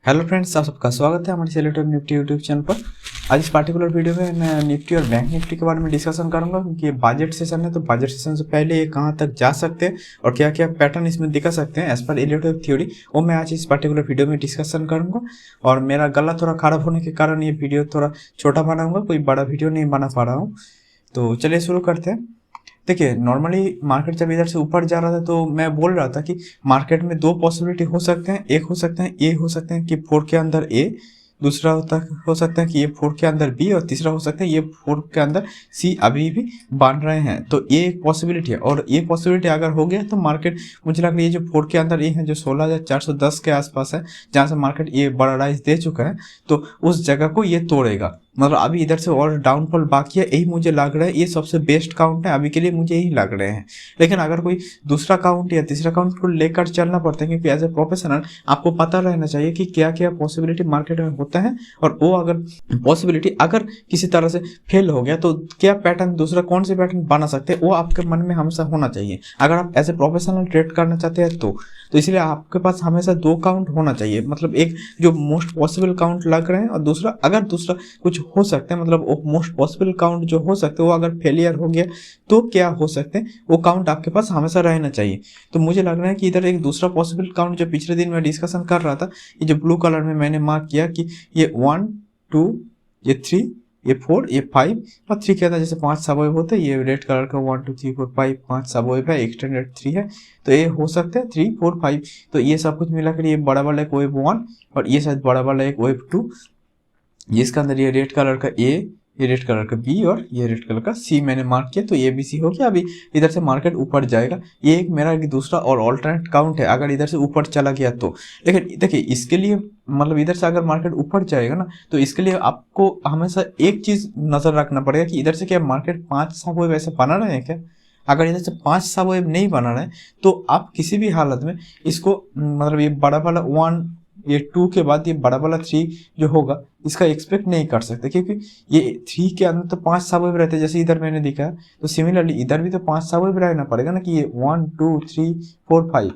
Hello friends, आप सबका स्वागत है हमारे सेलेक्टिव निफ्टी यूट्यूब चैनल पर। आज इस पार्टिकुलर वीडियो में मैं निफ्टी और बैंक निफ्टी के बारे में डिस्कशन करूंगा, क्योंकि ये बजट सेशन है। तो बजट सेशन से पहले ये कहां तक जा सकते हैं और क्या क्या पैटर्न इसमें दिखा सकते हैं एज पर इलेक्ट्रिक थ्योरी, वो मैं आज इस पार्टिकुलर वीडियो में डिस्कशन करूंगा। और मेरा गला थोड़ा खराब होने के कारण ये वीडियो थोड़ा छोटा बनाऊंगा, कोई बड़ा वीडियो नहीं बना पा रहा हूँ। तो चलिए शुरू करते हैं। देखिए, नॉर्मली मार्केट जब इधर से ऊपर जा रहा था तो मैं बोल रहा था कि मार्केट में दो पॉसिबिलिटी हो सकते हैं। एक हो सकते हैं ए, हो सकते हैं कि 4 के अंदर ए, दूसरा हो सकता है कि ये 4 के अंदर बी, और तीसरा हो सकता है ये 4 के अंदर सी अभी भी बन रहे हैं। तो ये एक पॉसिबिलिटी है, और ये पॉसिबिलिटी अगर हो गया तो मार्केट, मुझे लग रहा है ये जो 4 के अंदर ए है, जो 16,410 के आसपास है, जहाँ से मार्केट ये बड़ा राइज दे चुका है, तो उस जगह को ये तोड़ेगा। मतलब अभी इधर से और डाउनफॉल बाकी है, यही मुझे लग रहा है। ये सबसे बेस्ट काउंट है अभी के लिए, मुझे यही लग रहे हैं। लेकिन अगर कोई दूसरा काउंट या तीसरा काउंट को लेकर चलना पड़ता है, क्योंकि एज ए प्रोफेशनल आपको पता रहना चाहिए कि क्या क्या पॉसिबिलिटी मार्केट में होता है, और वो अगर पॉसिबिलिटी अगर किसी तरह से फेल हो गया तो क्या पैटर्न, दूसरा कौन से पैटर्न बना सकते हैं, वो आपके मन में हमेशा होना चाहिए अगर आप एज ए प्रोफेशनल ट्रेड करना चाहते हैं। तो इसलिए आपके पास हमेशा दो काउंट होना चाहिए। मतलब एक जो मोस्ट पॉसिबल काउंट लग रहे हैं, और दूसरा अगर दूसरा कुछ हो सकते हैं, मतलब वो मोस्ट पॉसिबल काउंट जो हो सकते हैं वो अगर फेलियर हो गया तो क्या हो सकते हैं, वो काउंट आपके पास हमेशा रहना चाहिए। तो मुझे लग रहा है कि इधर एक दूसरा पॉसिबल काउंट जो पिछले दिन मैं डिस्कशन कर रहा था, ये जो ब्लू कलर में मैंने मार्क किया कि ये 1 2, ये 3, ये 4, ये 5 और 3 क्या था, जैसे 5 सबवेव होते हैं। ये रेड कलर का 1 2 3 4 5 5 सबवेव है, एक्सटेंडेड 3 है। तो ये हो सकता है 3 4 5। तो ये सब कुछ मिलाकर ये बड़ा वाला एक वेव 1 और ये शायद बड़ा वाला एक वेव 2, जिसके अंदर ये रेड कलर का ए, ये रेड कलर का बी और ये रेड कलर का सी मैंने मार्क किया। तो ये बी सी हो गया। अभी इधर से मार्केट ऊपर जाएगा। ये एक मेरा दूसरा और ऑल्टरनेट काउंट है अगर इधर से ऊपर चला गया तो। लेकिन देखिए, इसके लिए मतलब इधर से अगर मार्केट ऊपर जाएगा ना, तो इसके लिए आपको हमेशा एक चीज नजर रखना पड़ेगा कि इधर से क्या मार्केट 5 सबवेव ऐसे बना रहे हैं क्या। अगर इधर से 5 सबवेव नहीं बना रहे हैं तो आप किसी भी हालत में इसको, मतलब ये बड़ा वाला 1, ये 2 के बाद ये बड़ा वाला 3 जो होगा, इसका एक्सपेक्ट नहीं कर सकते, क्योंकि ये 3 के अंदर तो 5 सबवेव रहते हैं जैसे इधर मैंने दिखा है। तो सिमिलरली इधर भी तो 5 सबवेव रहना पड़ेगा ना, कि ये 1 2 3 4 5,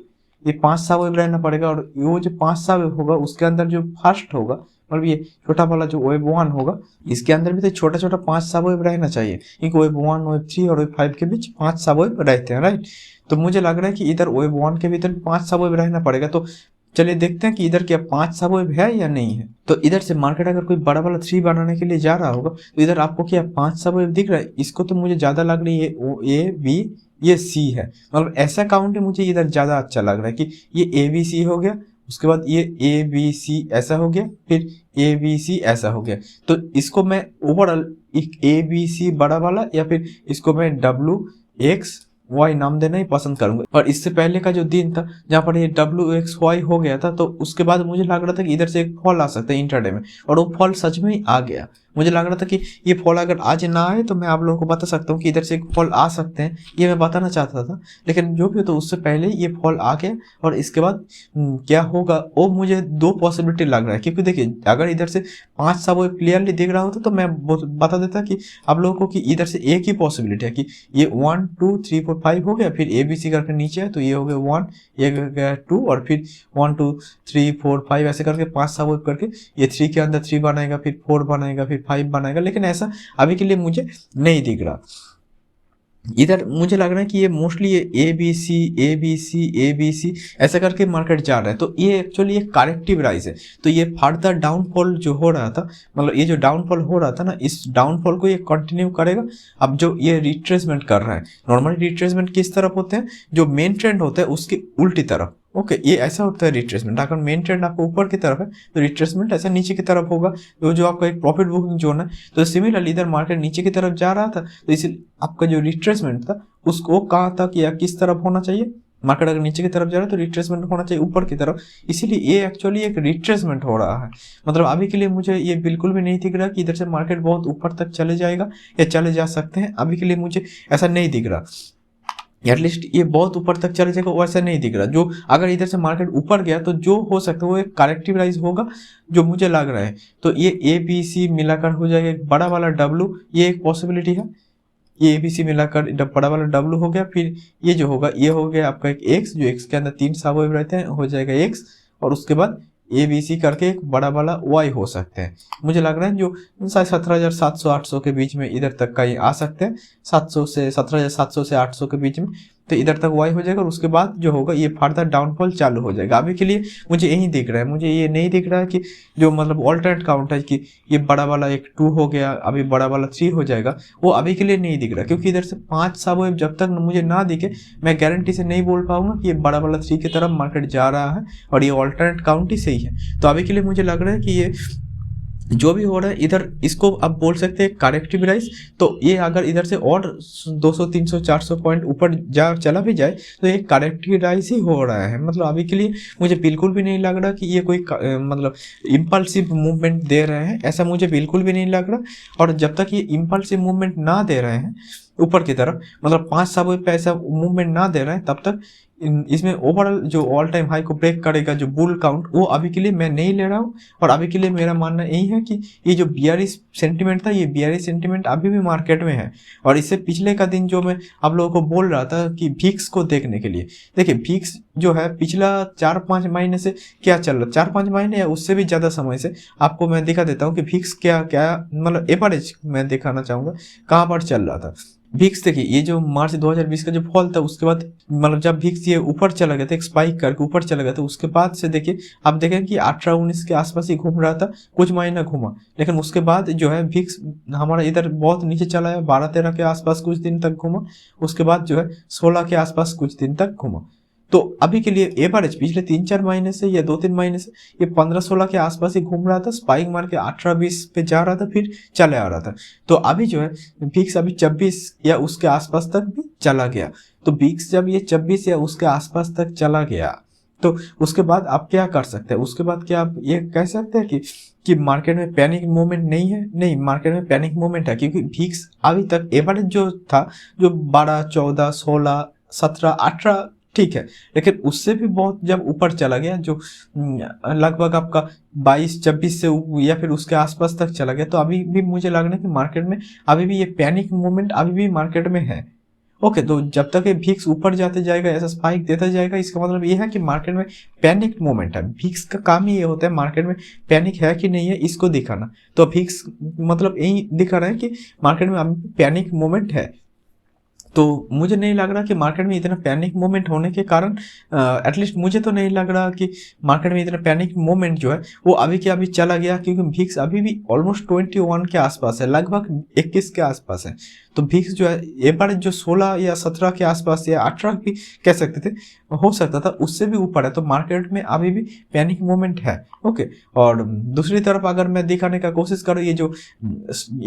ये 5 सबवेव रहना पड़ेगा। और वो जो 5 सबवेव होगा उसके अंदर जो फर्स्ट होगा, मतलब ये छोटा वाला जो वेव 1 होगा, इसके अंदर भी तो छोटा छोटा 5 सबवेव रहना चाहिए, क्योंकि वेव 1 वेव 3 और वेव 5 के बीच 5 सबवेव रहते हैं, राइट। तो मुझे लग रहा है कि इधर वेव 1 के भीतर 5 सबवेव रहना पड़ेगा। तो चलिए देखते हैं कि इधर क्या 5 सबवेव है या नहीं है। तो इधर से मार्केट अगर कोई बड़ा वाला 3 बनाने के लिए जा रहा होगा, तो इधर आपको क्या 5 सबवेव दिख रहा है। इसको तो मुझे ज्यादा लग रही है ओ ए बी, ये सी है। मतलब ऐसा काउंट है मुझे इधर ज्यादा अच्छा लग रहा है कि ये ए बी सी हो गया, उसके बाद ये ए बी सी ऐसा हो गया, फिर ए बी सी ऐसा हो गया। तो इसको मैं ओवरऑल एक ए बी सी बड़ा वाला, या फिर इसको मैं डब्ल्यू एक्स वाई नाम देना ही पसंद करूंगा। और इससे पहले का जो दिन था जहाँ पर ये डब्ल्यू एक्स वाई हो गया था, तो उसके बाद मुझे लग रहा था कि इधर से एक फॉल आ सकता है इंटरडे में, और वो फॉल सच में ही आ गया। मुझे लग रहा था कि ये फॉल अगर आज ना आए तो मैं आप लोगों को बता सकता हूँ कि इधर से एक फॉल आ सकते हैं, ये मैं बताना चाहता था। लेकिन जो भी हो, तो उससे पहले ये फॉल आ गया। और इसके बाद क्या होगा वो मुझे दो पॉसिबिलिटी लग रहा है, क्योंकि देखिए अगर इधर से 5 सा वो क्लियरली दिख रहा होता तो मैं बता देता कि आप लोगों को कि इधर से एक ही पॉसिबिलिटी है कि ये 1 2 3 4 5 हो गया, फिर ए बी सी करके नीचे है, तो ये हो गया 1, ये हो गया 2, और फिर 1 2 3 4 5 ऐसे करके 5 सा वो करके ये 3 के अंदर 3 बनाएगा, फिर 4 बनाएगा, फिर 5 बनाएगा। लेकिन ऐसा अभी के लिए मुझे नहीं दिख रहा। इधर मुझे लग रहा है कि ये मोस्टली ये A B C A B C A B C ऐसा करके मार्केट जा रहा है। तो ये एक्चुअली एक करेक्टिव राइज है। तो ये फर्दर डाउनफॉल जो हो रहा था, मतलब ये जो डाउनफॉल हो रहा था ना, इस डाउनफॉल को ये कंटिन्यू करेगा। अब जो ये रिट्रेसमेंट कर रहा है, नॉर्मली रिट्रेसमेंट किस तरफ होते हैं, जो मेन ट्रेंड होता है उसकी उल्टी तरफ। ओके, ये ऐसा होता है रिट्रेसमेंट। अगर मेन ट्रेंड आपको ऊपर की तरफ है तो रिट्रेसमेंट ऐसा नीचे की तरफ होगा, तो जो आपका एक प्रॉफिट बुकिंग जोन है। तो सिमिलरली इधर मार्केट नीचे की तरफ जा रहा था, तो इसलिए आपका जो रिट्रेसमेंट था उसको कहाँ तक या किस तरफ होना चाहिए। मार्केट अगर नीचे की तरफ जा रहा है तो रिट्रेसमेंट होना चाहिए ऊपर की तरफ। इसीलिए ये एक्चुअली एक रिट्रेसमेंट हो रहा है। मतलब अभी के लिए मुझे ये बिल्कुल भी नहीं दिख रहा कि इधर से मार्केट बहुत ऊपर तक चले जाएगा या चले जा सकते हैं। अभी के लिए मुझे ऐसा नहीं दिख रहा, एटलीस्ट ये बहुत ऊपर तक चले जाएगा वैसा नहीं दिख रहा। जो अगर इधर से मार्केट ऊपर गया तो जो हो सकता है वो एक करेक्टिव राइज होगा, जो मुझे लग रहा है। तो ये ए बी सी मिलाकर हो जाएगा एक बड़ा वाला डब्ल्यू, ये एक पॉसिबिलिटी है। ये ए बी सी मिलाकर बड़ा वाला डब्ल्यू हो गया, फिर ये जो होगा ये हो गया आपका एक एक्स, जो एक्स के अंदर 3 सबवेव रहते हैं, हो जाएगा एक्स। और उसके बाद ABC करके एक बड़ा वाला Y हो सकते हैं। मुझे लग रहा है जो शायद 17,700-800 के बीच में इधर तक का ये आ सकते हैं, 700 से 17,700 से 800 के बीच में, तो इधर तक Y हो जाएगा और उसके बाद जो होगा ये फर्दर डाउनफॉल चालू हो जाएगा। अभी के लिए मुझे यही दिख रहा है, मुझे ये नहीं दिख रहा है कि जो मतलब ऑल्टरनेट काउंट है कि ये बड़ा वाला एक 2 हो गया, अभी बड़ा वाला 3 हो जाएगा, वो अभी के लिए नहीं दिख रहा, क्योंकि इधर से 5 सब वेव जब तक मुझे ना दिखे मैं गारंटी से नहीं बोल पाऊंगा कि ये बड़ा वाला 3 की तरफ मार्केट जा रहा है और ये ऑल्टरनेट काउंट ही सही है। तो अभी के लिए मुझे लग रहा है कि ये जो भी हो रहा है इधर, इसको अब बोल सकते हैं करेक्टिव राइज। तो ये अगर इधर से और 200 300 400 पॉइंट ऊपर चला भी जाए तो ये करेक्टिव राइज ही हो रहा है। मतलब अभी के लिए मुझे बिल्कुल भी नहीं लग रहा कि ये कोई मतलब इम्पल्सिव मूवमेंट दे रहे हैं, ऐसा मुझे बिल्कुल भी नहीं लग रहा। और जब तक ये इम्पल्सिव मूवमेंट ना दे रहे हैं ऊपर की तरफ, मतलब 5 पे ऐसा मूवमेंट ना दे रहे हैं, तब तक इसमें ओवरऑल जो ऑल टाइम हाई को ब्रेक करेगा जो बुल काउंट, वो अभी के लिए मैं नहीं ले रहा हूँ। और अभी के लिए मेरा मानना यही है कि ये जो बियरिश सेंटिमेंट था, ये बियरिश सेंटिमेंट अभी भी मार्केट में है। और इससे पिछले का दिन जो मैं आप लोगों को बोल रहा था कि VIX को देखने के लिए, देखिए VIX जो है पिछला 4-5 महीने से क्या चल रहा है, 4-5 महीने या उससे भी ज़्यादा समय से आपको मैं दिखा देता हूँ कि VIX क्या क्या मतलब एवरेज मैं दिखाना चाहूँगा कहाँ पर चल रहा था। VIX देखिए, ये जो मार्च 2020 का जो फॉल था, उसके बाद मतलब जब VIX ये ऊपर चला गया था, एक स्पाइक करके ऊपर चला गया था, उसके बाद से देखिए आप देखें कि 18-19 के आसपास ही घूम रहा था, कुछ महीना घूमा, लेकिन उसके बाद जो है VIX हमारा इधर बहुत नीचे चला है, 12-13 के आसपास कुछ दिन तक घूमा, उसके बाद जो है 16 के आसपास कुछ दिन तक घूमा। तो अभी के लिए एवरेज पिछले 3-4 महीने से या 2-3 महीने से ये 15-16 के आसपास ही घूम रहा था, स्पाइक मार के 18-20 पे जा रहा था, फिर चले आ रहा था। तो अभी जो है VIX अभी 26 या उसके आसपास तक भी चला गया। तो VIX जब ये 26 या उसके आसपास तक चला गया, तो उसके बाद आप क्या कर सकते हैं, उसके बाद क्या आप ये कह सकते हैं कि मार्केट में पैनिक मूवमेंट नहीं है? नहीं, मार्केट में पैनिक मूवमेंट है, क्योंकि VIX अभी तक एवरेज जो था, जो 12, 14, 16, 17, 18 ठीक है, लेकिन उससे भी बहुत जब ऊपर चला गया, जो लगभग आपका 22-26 से या फिर उसके आसपास तक चला गया, तो अभी भी मुझे लग रहा है कि मार्केट में अभी भी ये पैनिक मूवमेंट अभी भी मार्केट में है। ओके, तो जब तक ये VIX ऊपर जाते जाएगा, ऐसा स्पाइक देता जाएगा, इसका मतलब ये है कि मार्केट में पैनिक मूवमेंट है। VIX का काम ही ये होता है मार्केट में पैनिक है कि नहीं है इसको दिखाना। तो VIX मतलब यही दिखा रहा है कि मार्केट में अभी पैनिक मूवमेंट है। तो मुझे नहीं लग रहा कि मार्केट में इतना पैनिक मोमेंट होने के कारण, एटलीस्ट मुझे तो नहीं लग रहा कि मार्केट में इतना पैनिक मोमेंट जो है वो अभी के अभी चला गया, क्योंकि VIX अभी भी ऑलमोस्ट 21 के आसपास है, लगभग 21 के आसपास है। तो VIX जो है एवरेज जो 16 या 17 के आसपास या 18 भी कह सकते थे, हो सकता था, उससे भी ऊपर है। तो मार्केट में अभी भी पैनिक मोमेंट है। ओके, और दूसरी तरफ अगर मैं दिखाने का कोशिश करूँ, ये जो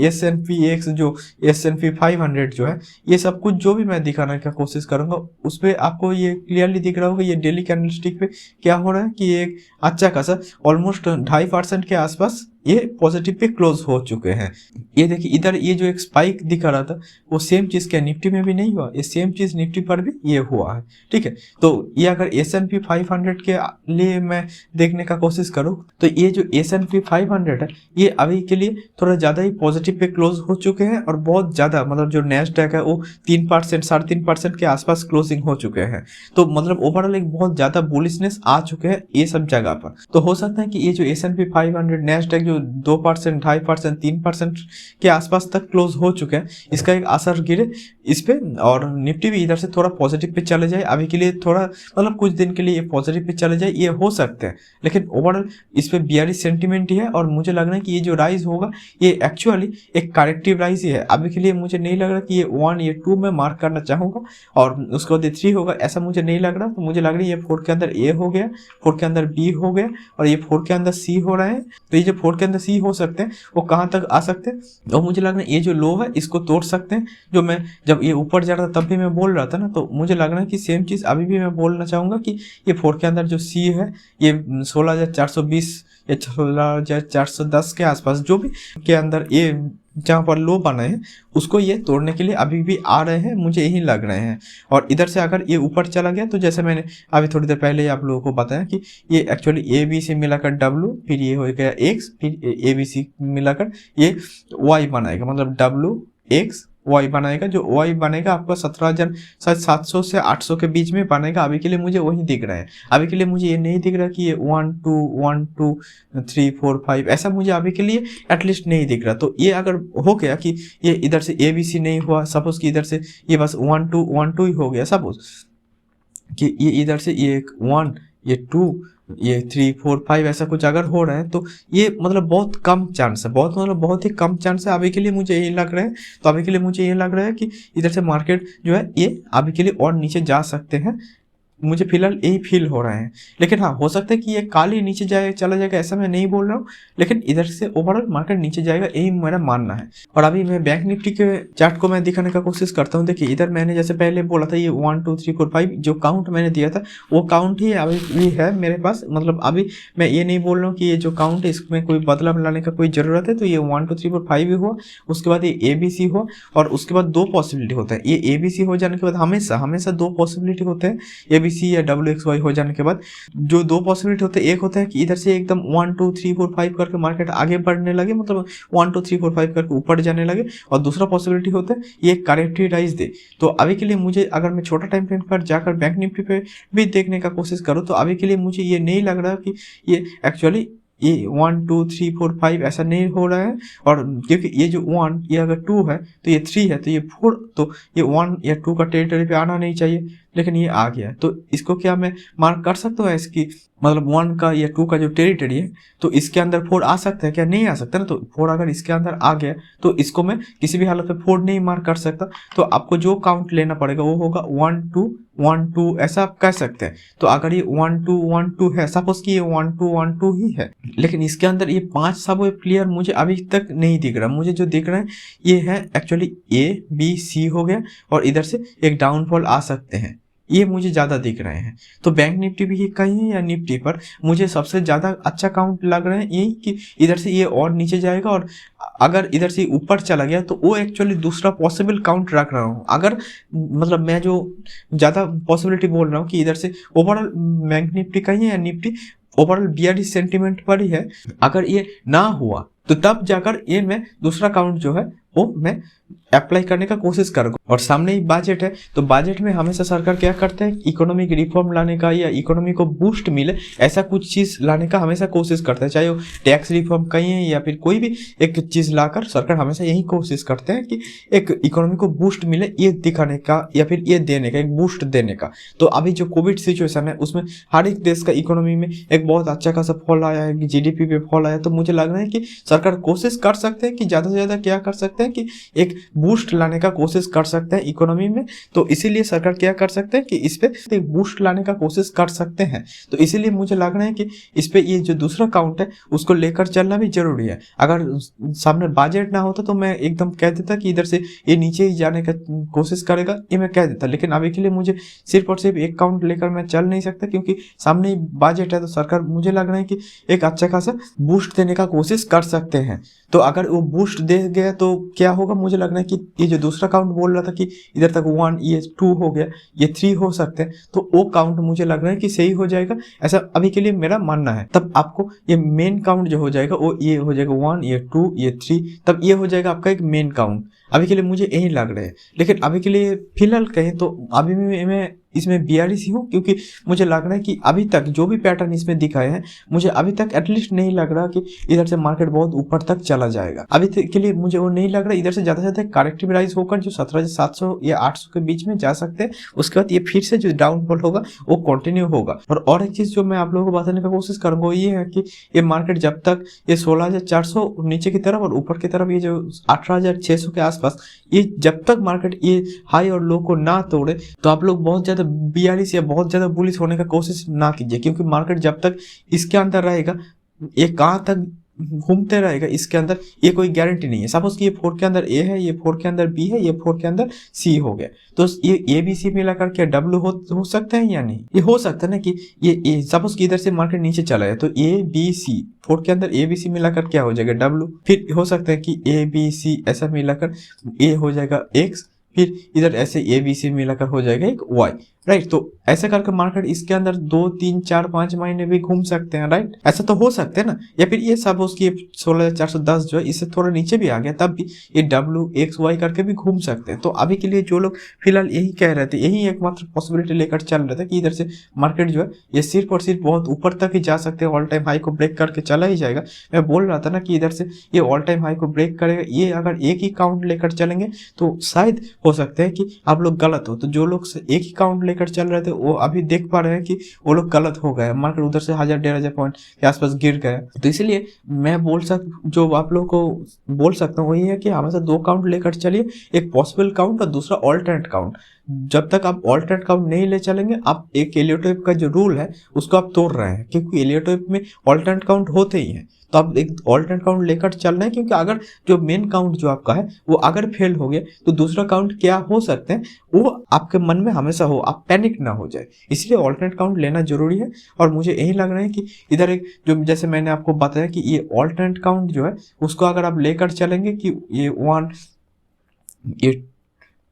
S&P जो S&P 500 जो है, ये सब कुछ जो भी मैं दिखाने का कोशिश करूंगा, उस पर आपको ये क्लियरली दिख रहा होगा ये डेली कैंडलस्टिक पे क्या हो रहा है कि एक अच्छा खासा ऑलमोस्ट 2.5% के आसपास ये पॉजिटिव पे क्लोज हो चुके हैं। ये देखिए इधर ये जो एक स्पाइक दिखा रहा था, वो सेम चीज क्या निफ्टी में भी नहीं हुआ, ये सेम चीज निफ्टी पर भी ये हुआ है। ठीक है, तो ये अगर S&P 500 के लिए मैं देखने का कोशिश करूँ, तो ये जो S&P 500 है, ये अभी के लिए थोड़ा ज्यादा ही पॉजिटिव पे क्लोज हो चुके हैं, और बहुत ज्यादा मतलब जो नैस्डैक है वो 3% 3.5% के आसपास क्लोजिंग हो चुके हैं। तो मतलब ओवरऑल एक बहुत ज्यादा बुलिशनेस आ चुके हैं ये सब जगह पर। तो हो सकता है कि ये जो S&P 500 नैस्डैक जो 2%, 2.5%, 3% के आसपास तक क्लोज हो चुके हैं, इसका एक असर गिरे इस पे, और निफ्टी भी इधर से थोड़ा पॉजिटिव पे चले जाए। अभी के लिए थोड़ा मतलब कुछ दिन के लिए ये पॉजिटिव पे चले जाए, ये हो सकते हैं, लेकिन ओवरऑल इस पे बियरिश सेंटीमेंट ही है। और मुझे लग रहा है कि ये जो राइज होगा ये एक्चुअली एक करेक्टिव राइज ही है। अभी के लिए मुझे नहीं लग रहा कि ये 1 ये 2 में मार्क करना चाहूंगा और उसके बाद ये 3 होगा, ऐसा मुझे नहीं लग रहा। तो मुझे लग रहा है ये 4 के अंदर A हो गया, 4 के अंदर B हो गया, और ये 4 के अंदर C हो रहा है। तो ये जो 4 के अंदर C हो सकते हैं वो कहाँ तक आ सकते हैं, और मुझे लग रहा है ये जो लो है इसको तोड़ सकते हैं। जो मैं जब ये ऊपर जा रहा था तब भी मैं बोल रहा था ना, तो मुझे लग रहा है कि सेम चीज़ अभी भी मैं बोलना चाहूँगा कि ये 4 के अंदर जो C है, ये 16,420 या 16,410 के आसपास जो भी के अंदर ये जहाँ पर लो बने हैं, उसको ये तोड़ने के लिए अभी भी आ रहे हैं, मुझे यही लग रहे हैं। और इधर से अगर ये ऊपर चला गया, तो जैसे मैंने अभी थोड़ी देर पहले आप लोगों को बताया कि ये एक्चुअली AB से मिलाकर W, फिर ये हो गया X, फिर ABC मिलाकर ये Y बनाएगा, मतलब W X वाई बनाएगा, जो वाई बनेगा आपका 17,700 से 800 के बीच में बनेगा। अभी के लिए मुझे वही दिख रहा है। अभी के लिए मुझे ये नहीं दिख रहा कि ये 1 2 1 2 3 4 5 ऐसा मुझे अभी के लिए एटलीस्ट नहीं दिख रहा। तो ये अगर हो गया कि ये इधर से ABC नहीं हुआ, सपोज कि इधर से ये बस 1 2 1 2 ही हो गया, सपोज कि ये इधर से ये 1 ये 2 ये 3 4 5 ऐसा कुछ अगर हो रहा है तो ये मतलब बहुत कम चांस है, बहुत ही कम चांस है। अभी के लिए मुझे यही लग रहा है। तो अभी के लिए मुझे ये लग रहा है कि इधर से मार्केट जो है ये अभी के लिए और नीचे जा सकते हैं, मुझे फिलहाल यही फील हो रहा है। लेकिन हाँ, हो सकता है कि ये काली नीचे चला जाएगा, ऐसा मैं नहीं बोल रहा हूँ, लेकिन इधर से ओवरऑल मार्केट नीचे जाएगा, यही मेरा मानना है। और अभी मैं बैंक निफ्टी के चार्ट को मैं दिखाने का कोशिश करता हूँ। देखिए इधर मैंने जैसे पहले बोला था ये 1 2 3 4 5 जो काउंट मैंने दिया था वो काउंट ही अभी भी है मेरे पास। मतलब अभी मैं ये नहीं बोल रहा हूँ कि ये जो काउंट है इसमें कोई बदलाव लाने का कोई ज़रूरत है। तो ये 1 2 3 4 5 भी हुआ, उसके बाद ये ABC हुआ, और उसके बाद दो पॉसिबिलिटी होता है। ये ABC हो जाने के बाद हमेशा दो पॉसिबिलिटी होते हैं, ABC या WXY हो जाने के बाद जो दो पॉसिबिलिटी होते हैं, एक होता है कि इधर से एकदम 1 2 3 4 5 करके मार्केट आगे बढ़ने लगे, मतलब 1 2 3 4 5 करके ऊपर जाने लगे, और दूसरा पॉसिबिलिटी होता है ये करेक्टिव राइज दे। तो अभी के लिए मुझे अगर मैं छोटा टाइम फ्रेम पर जाकर बैंक निफ्टी पे भी देखने का कोशिश करूँ तो अभी के लिए मुझे ये नहीं लग रहा कि ये एक्चुअली ये 1 2 3 4 5 ऐसा नहीं हो रहा है। और क्योंकि ये जो 1 ये अगर 2 है तो ये 3 है, तो ये 4, तो ये 1 या 2 का टेरिटरी पे आना नहीं चाहिए, लेकिन ये आ गया। तो इसको क्या मैं मार्क कर सकता हूँ इसकी, मतलब 1 का या 2 का जो टेरिटरी है तो इसके अंदर 4 आ सकता है क्या? नहीं आ सकता ना। तो 4 अगर इसके अंदर आ गया तो इसको मैं किसी भी हालत में 4 नहीं मार्क कर सकता। तो आपको जो काउंट लेना पड़ेगा वो होगा 1 2 1 2 ऐसा आप कह सकते हैं। तो अगर ये 1 2 1 2 है, सपोज कि ये 1 2 1 2 ही है, लेकिन इसके अंदर ये 5 सब प्लेयर मुझे अभी तक नहीं दिख रहा। मुझे जो दिख रहा है ये है एक्चुअली ABC हो गया, और इधर से एक डाउनफॉल आ सकते हैं, ये मुझे ज़्यादा दिख रहे हैं। तो बैंक निफ्टी भी कहीं या निफ्टी पर मुझे सबसे ज़्यादा अच्छा काउंट लग रहा है यही कि इधर से ये और नीचे जाएगा, और अगर इधर से ऊपर चला गया तो वो एक्चुअली दूसरा पॉसिबल काउंट रख रहा हूँ। अगर मतलब मैं जो ज़्यादा पॉसिबिलिटी बोल रहा हूँ कि इधर से ओवरऑल बैंक निफ्टी कहीं या निफ्टी ओवरऑल बियरिश सेंटीमेंट पर ही है, अगर ये ना हुआ तो तब जाकर ये मैं दूसरा काउंट जो है वो मैं अप्लाई करने का कोशिश करूँगा। और सामने ही बजट है, तो बजट में हमेशा सरकार क्या करते हैं, इकोनॉमिक रिफॉर्म लाने का या इकोनॉमी को बूस्ट मिले ऐसा कुछ चीज़ लाने का हमेशा कोशिश करता है, चाहे वो टैक्स रिफॉर्म कहीं या फिर कोई भी एक चीज़ लाकर सरकार हमेशा यही कोशिश करते हैं कि एक इकोनॉमी को बूस्ट मिले, ये दिखाने का या फिर ये देने का, एक बूस्ट देने का। तो अभी जो कोविड सिचुएशन है उसमें हर एक देश का इकोनॉमी में एक बहुत अच्छा खासा फॉल आया है, GDP पे फॉल आया। तो मुझे लग रहा है कि सरकार कोशिश कर सकते हैं कि ज़्यादा से ज़्यादा क्या कर सकते हैं कि एक बूस्ट लाने का कोशिश कर सकते हैं इकोनॉमी में। तो इसीलिए सरकार क्या कर सकते हैं कि इस पे एक बूस्ट लाने का कोशिश कर सकते हैं। तो इसीलिए मुझे लग रहा है कि इस पे ये जो दूसरा काउंट है उसको लेकर चलना भी जरूरी है। अगर सामने बजट ना होता तो मैं एकदम कह देता कि इधर से ये नीचे ही जाने का कोशिश करेगा, ये मैं कह देता। लेकिन अभी के लिए मुझे सिर्फ और सिर्फ एक काउंट लेकर मैं चल नहीं सकता, क्योंकि सामने ही बजट है। तो सरकार मुझे लग रहा है कि एक अच्छा खासा बूस्ट देने का कोशिश कर सकते हैं। तो अगर वो बूस्ट दे गया तो क्या होगा, मुझे लग रहा है कि ये जो दूसरा काउंट बोल रहा था कि इधर तक 1 ये 2 हो गया, ये 3 हो सकते हैं, तो वो काउंट मुझे लग रहा है कि सही हो जाएगा, ऐसा अभी के लिए मेरा मानना है। तब आपको ये मेन काउंट जो हो जाएगा वो ये हो जाएगा 1 ये 2 ये 3, तब ये हो जाएगा आपका एक मेन काउंट। अभी के लिए मुझे यही लग रहा है। लेकिन अभी के लिए फिलहाल कहें तो अभी मैं इसमें बियरिश ही हूँ, क्योंकि मुझे लग रहा है कि अभी तक जो भी पैटर्न इसमें दिखाए हैं मुझे अभी तक एटलीस्ट नहीं लग रहा कि इधर से मार्केट बहुत ऊपर तक चला जाएगा। अभी के लिए मुझे वो नहीं लग रहा। इधर से ज़्यादा से ज़्यादा करेक्टिव राइज होकर जो 17,700 या 800 के बीच में जा सकते हैं, उसके बाद ये फिर से जो डाउनफॉल होगा वो कंटिन्यू होगा। और एक चीज़ जो मैं आप लोगों को बताने की कोशिश करूँगा वो ये है कि ये मार्केट जब तक ये 16,400 नीचे की तरफ और ऊपर की तरफ ये जो 18,600 के आसपास, ये जब तक मार्केट ये हाई और लो को ना तोड़े तो आप लोग बहुत ज़्यादा बियरिश या बहुत ज़्यादा बुलिश होने का कोशिश ना कीजिए। क्योंकि मार्केट जब तक इसके अंदर रहेगा, ये कहाँ तक घूमते रहेगा इसके अंदर, ये कोई गारंटी नहीं है। सपोज कि ये 4 के अंदर A है, ये 4 के अंदर B है, ये 4 के अंदर C हो गया, तो ये ABC मिलाकर क्या W हो सकता है या नहीं? ये हो सकता है ना कि ये सपोज कि इधर से मार्केट नीचे चला है तो ABC 4 के अंदर ABC मिलाकर क्या हो जाएगा W। फिर हो सकता है कि ABC ऐसा मिलाकर A हो जाएगा X, फिर इधर ऐसे ABC मिलाकर हो जाएगा एक Y, राइट। तो ऐसे करके मार्केट इसके अंदर 2, 3, 4, 5 महीने भी घूम सकते हैं, राइट। ऐसा तो हो सकते हैं ना। या फिर ये सब उसकी 16,410 जो है इससे थोड़ा नीचे भी आ गया तब भी ये WXY करके भी घूम सकते हैं। तो अभी के लिए जो लोग फिलहाल यही कह रहे थे, यही एकमात्र पॉसिबिलिटी लेकर चल रहे थे कि इधर से मार्केट जो है ये सिर्फ और सिर्फ बहुत ऊपर तक ही जा सकते हैं, ऑल टाइम हाई को ब्रेक करके चला ही जाएगा। मैं बोल रहा था ना कि इधर से ये ऑल टाइम हाई को ब्रेक करेगा। ये अगर एक ही काउंट लेकर चलेंगे तो शायद हो सकता है कि आप लोग गलत हो। तो जो लोग एक ही काउंट लेकर चल रहे थे वो अभी देख पा रहे हैं कि वो लोग गलत हो गए, मार्केट उधर से 1000-1500 पॉइंट के आसपास गिर गया। तो इसीलिए मैं जो आप लोग को बोल सकता हूँ वही है कि हमेशा 2 काउंट लेकर चलिए, एक पॉसिबल काउंट और दूसरा ऑल्टरनेट काउंट। जब तक आप ऑल्टरनेट काउंट नहीं ले चलेंगे, आप एक एलियट वेव का जो रूल है उसको आप तोड़ रहे हैं, क्योंकि एलियट वेव में ऑल्टरनेट काउंट होते ही हैं। तो आप एक ऑल्टरनेट काउंट लेकर चल रहे हैं, क्योंकि अगर जो मेन काउंट जो आपका है वो अगर फेल हो गया तो दूसरा काउंट क्या हो सकते हैं वो आपके मन में हमेशा हो, आप पैनिक ना हो जाए। इसलिए ऑल्टरनेट काउंट लेना जरूरी है। और मुझे यही लग रहा है कि इधर एक जो जैसे मैंने आपको बताया कि ये ऑल्टरनेट काउंट जो है उसको अगर आप लेकर चलेंगे कि ये 1, ये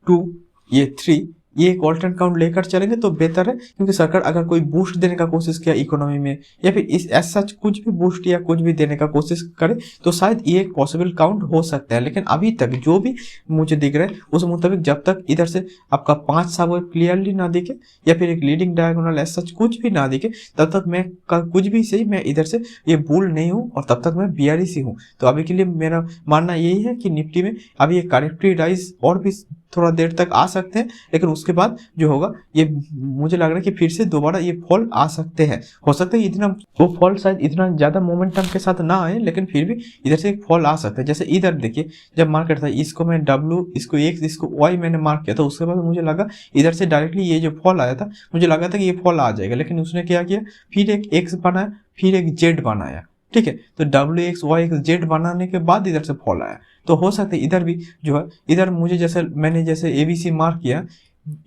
2, ये 3, ये एक ऑल्टरनेट काउंट लेकर चलेंगे तो बेहतर है। क्योंकि सरकार अगर कोई बूस्ट देने का कोशिश किया इकोनॉमी में, या फिर इस ऐसा कुछ भी बूस्ट या कुछ भी देने का कोशिश करे तो शायद ये एक पॉसिबल काउंट हो सकता है। लेकिन अभी तक जो भी मुझे दिख रहा है उस मुताबिक जब तक इधर से आपका 5 सब क्लियरली ना दिखे या फिर एक लीडिंग डायगोनल ऐसा कुछ भी ना दिखे, तब तक मैं कुछ भी सही मैं इधर से ये बुल नहीं हूँ और तब तक मैं बियरिश ही हूँ। तो अभी के लिए मेरा मानना यही है कि निफ्टी में अभी ये करेक्टिव राइज और भी थोड़ा देर तक आ सकते हैं, लेकिन उसके बाद जो होगा ये मुझे लग रहा है कि फिर से दोबारा ये फॉल आ सकते हैं। हो सकता है इतना वो फॉल शायद इतना ज़्यादा मोमेंटम के साथ ना आए, लेकिन फिर भी इधर से एक फॉल आ सकता है। जैसे इधर देखिए जब मार्केट था इसको मैं W, इसको X, इसको Y मैंने मार्क किया था, उसके बाद मुझे लगा इधर से डायरेक्टली ये जो फॉल आया था मुझे लगा था कि ये फॉल आ जाएगा, लेकिन उसने क्या किया फिर एक X बनाया, फिर एक Z बनाया, ठीक है। तो WXYZ बनाने के बाद इधर से फॉल आया। तो हो सकता है इधर भी जो है इधर मुझे जैसे मैंने जैसे ABC मार्क किया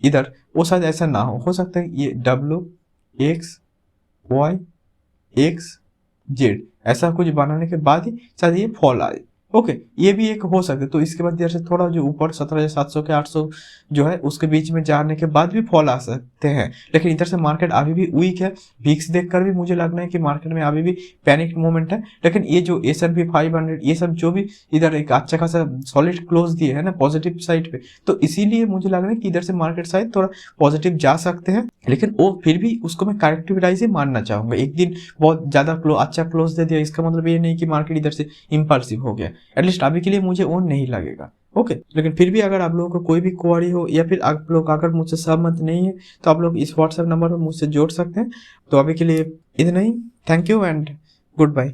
इधर वो शायद ऐसा ना हो सकता है ये WXYXZ ऐसा कुछ बनाने के बाद ही शायद ये फॉल आए। ओके, ये भी एक हो सकता है। तो इसके बाद इधर से थोड़ा जो ऊपर 17,700 के 800 जो है उसके बीच में जाने के बाद भी फॉल आ सकते हैं, लेकिन इधर से मार्केट अभी भी वीक है। वीक्स देखकर भी मुझे लगना है कि मार्केट में अभी भी पैनिक मोमेंट है। लेकिन ये जो S&P 500 ये सब जो भी इधर एक अच्छा खासा सॉलिड क्लोज दिए है ना पॉजिटिव साइड पे, तो इसीलिए मुझे लग रहा है कि इधर से मार्केट शायद थोड़ा पॉजिटिव जा सकते हैं। लेकिन वो फिर भी उसको मैं करेक्टिव राइज ही मानना चाहूंगा। एक दिन बहुत ज्यादा अच्छा क्लोज दे दिया इसका मतलब ये नहीं कि मार्केट इधर से इम्पल्सिव हो गया। एटलीस्ट अभी के लिए मुझे वो नहीं लगेगा। ओके, लेकिन फिर भी अगर आप लोगों को कोई भी क्वेरी हो या फिर आप लोग अगर मुझसे सहमत नहीं है तो आप लोग इस व्हाट्सएप नंबर पर मुझसे जोड़ सकते हैं। तो अभी के लिए इतना ही। Thank you and good bye.